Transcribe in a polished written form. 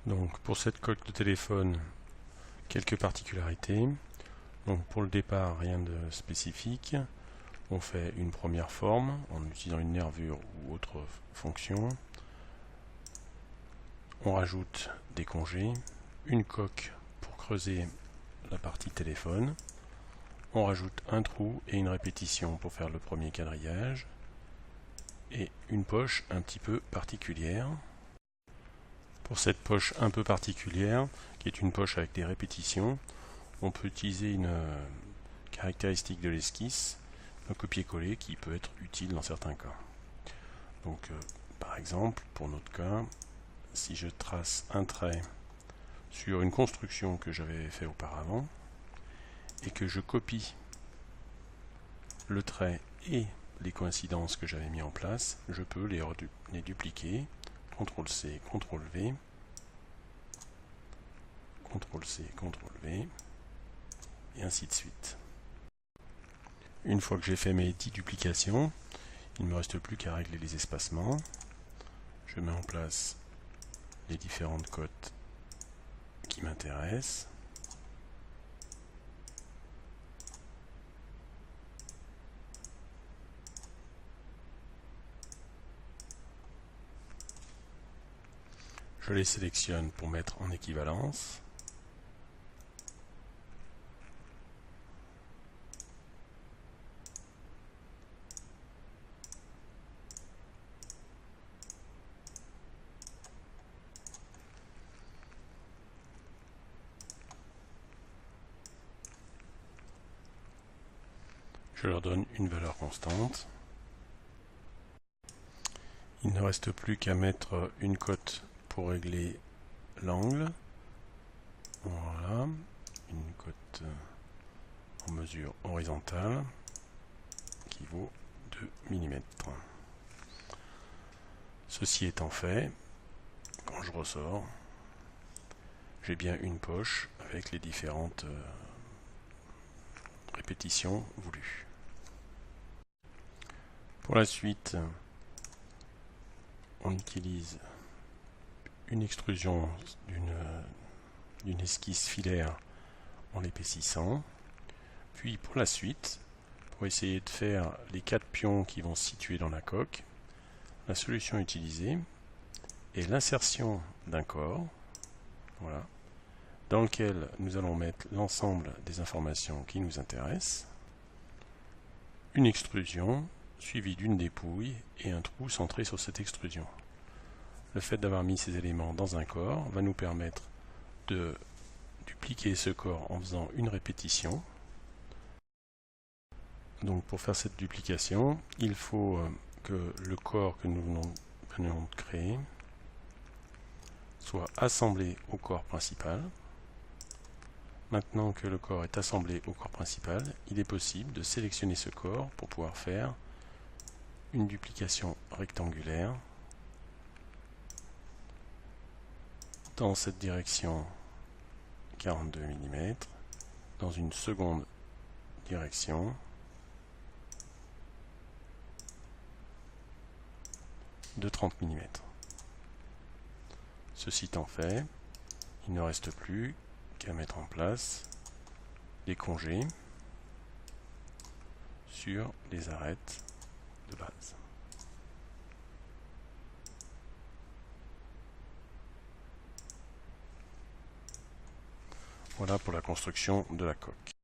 Donc pour cette coque de téléphone, quelques particularités. Donc pour le départ, rien de spécifique. On fait une première forme en utilisant une nervure ou autre fonction. On rajoute des congés, une coque pour creuser la partie téléphone. On rajoute un trou et une répétition pour faire le premier quadrillage. Et une poche un petit peu particulière. Pour cette poche un peu particulière, qui est une poche avec des répétitions, on peut utiliser une caractéristique de l'esquisse, un copier-coller qui peut être utile dans certains cas. Donc, par exemple, pour notre cas, si je trace un trait sur une construction que j'avais fait auparavant, et que je copie le trait et les coïncidences que j'avais mis en place, je peux les dupliquer, CTRL-C, CTRL-V, CTRL-C, CTRL-V, et ainsi de suite. Une fois que j'ai fait mes 10 duplications, il ne me reste plus qu'à régler les espacements. Je mets en place les différentes cotes qui m'intéressent. Je les sélectionne pour mettre en équivalence. Je leur donne une valeur constante. Il ne reste plus qu'à mettre une cote pour régler l'angle. Voilà, une cote en mesure horizontale qui vaut 2 mm. Ceci étant fait, quand je ressors, j'ai bien une poche avec les différentes répétitions voulues. Pour la suite, on utilise une extrusion d'une esquisse filaire en l'épaississant. Puis pour la suite, pour essayer de faire les 4 pions qui vont se situer dans la coque, la solution utilisée est l'insertion d'un corps, voilà, dans lequel nous allons mettre l'ensemble des informations qui nous intéressent, une extrusion suivie d'une dépouille et un trou centré sur cette extrusion. Le fait d'avoir mis ces éléments dans un corps va nous permettre de dupliquer ce corps en faisant une répétition. Donc pour faire cette duplication, il faut que le corps que nous venons de créer soit assemblé au corps principal. Maintenant que le corps est assemblé au corps principal, il est possible de sélectionner ce corps pour pouvoir faire une duplication rectangulaire dans cette direction 42 mm, dans une seconde direction de 30 mm. Ceci étant fait, il ne reste plus qu'à mettre en place les congés sur les arêtes de base. Voilà pour la construction de la coque.